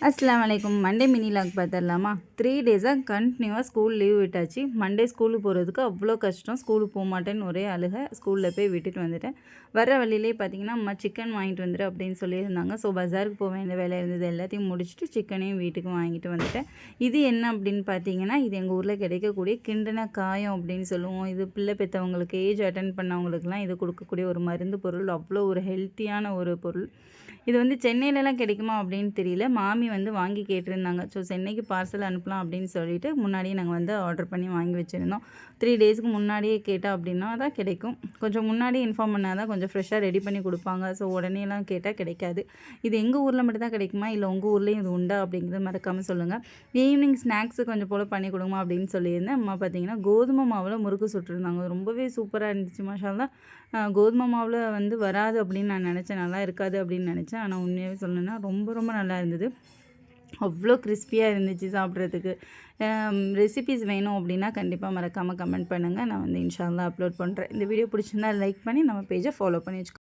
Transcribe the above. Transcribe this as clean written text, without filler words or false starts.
அஸ்ஸலாமு அலைக்கும். Monday mini lock பார்த்துடலாமா? 3 டேஸாக கண்டினியூவாக ஸ்கூல் லீவ் விட்டாச்சு. மண்டே ஸ்கூலுக்கு போகிறதுக்கு அவ்வளோ கஷ்டம். ஸ்கூலுக்கு போக மாட்டேன்னு ஒரே அழுகை. ஸ்கூலில் போய் விட்டுட்டு வந்துட்டேன். வர வழியிலே பார்த்தீங்கன்னா, அம்மா சிக்கன் வாங்கிட்டு வந்துரு அப்படின்னு சொல்லியிருந்தாங்க. ஸோ பஜாருக்கு போக வேண்டிய வேலை இருந்தது எல்லாத்தையும் முடிச்சுட்டு சிக்கனையும் வீட்டுக்கு வாங்கிட்டு வந்துட்டேன். இது என்ன அப்படின்னு பார்த்தீங்கன்னா, இது எங்கள் ஊரில் கிடைக்கக்கூடிய கிண்டின காயம் அப்படின்னு சொல்லுவோம். இது பிள்ளை பெற்றவங்களுக்கு ஏஜ் அட்டன் பண்ணவங்களுக்குலாம் இது கொடுக்கக்கூடிய ஒரு மருந்து பொருள். அவ்வளோ ஒரு ஹெல்த்தியான ஒரு பொருள். இது வந்து சென்னையிலலாம் கிடைக்குமா அப்படின்னு தெரியல. மாமி வந்து வாங்கி கேட்டிருந்தாங்க. ஸோ சென்னைக்கு பார்சல் அனுப்பலாம் அப்படின்னு சொல்லிட்டு முன்னாடியே நாங்கள் வந்து ஆர்டர் பண்ணி வாங்கி வச்சுருந்தோம். 3 டேஸ்க்கு முன்னாடியே கேட்டால் அப்படின்னா தான் கிடைக்கும். கொஞ்சம் முன்னாடியே இன்ஃபார்ம் பண்ணால் தான் கொஞ்சம் ஃப்ரெஷ்ஷாக ரெடி பண்ணி கொடுப்பாங்க. ஸோ உடனேலாம் கேட்டால் கிடைக்காது. இது எங்கள் ஊரில் மட்டும் தான் கிடைக்குமா, இல்லை உங்கள் ஊர்லேயும் இது உண்டா அப்படிங்கிறத மறக்காமல் சொல்லுங்கள். ஈவினிங் ஸ்நாக்ஸு கொஞ்சம் போல் பண்ணி கொடுங்கம்மா அப்படின்னு சொல்லியிருந்தேன். அம்மா பார்த்தீங்கன்னா கோதுமை மாவில் முறுக்கு சுட்டுருந்தாங்க. ரொம்பவே சூப்பராக இருந்துச்சு மாஷாஅல்லாஹ். கோதுமை மாவில் வந்து வராது அப்படின்னு நான் நினச்சேன், நல்லா இருக்காது அப்படின்னு நினச்சேன். ஆனால் உண்மையாகவே சொல்லணுன்னா ரொம்ப ரொம்ப நல்லா இருந்தது. அவ்வளோ கிறிஸ்பியாக இருந்துச்சு சாப்பிட்றதுக்கு. ரெசிபீஸ் வேணும் அப்படின்னா கண்டிப்பாக மறக்காமல் கமெண்ட் பண்ணுங்கள். நான் வந்து இன்ஷா அல்லாஹ் அப்லோட் பண்ணுறேன். இந்த வீடியோ பிடிச்சிருந்தா லைக் பண்ணி நம்ம பேஜை ஃபாலோ பண்ணி வச்சுக்கோங்க.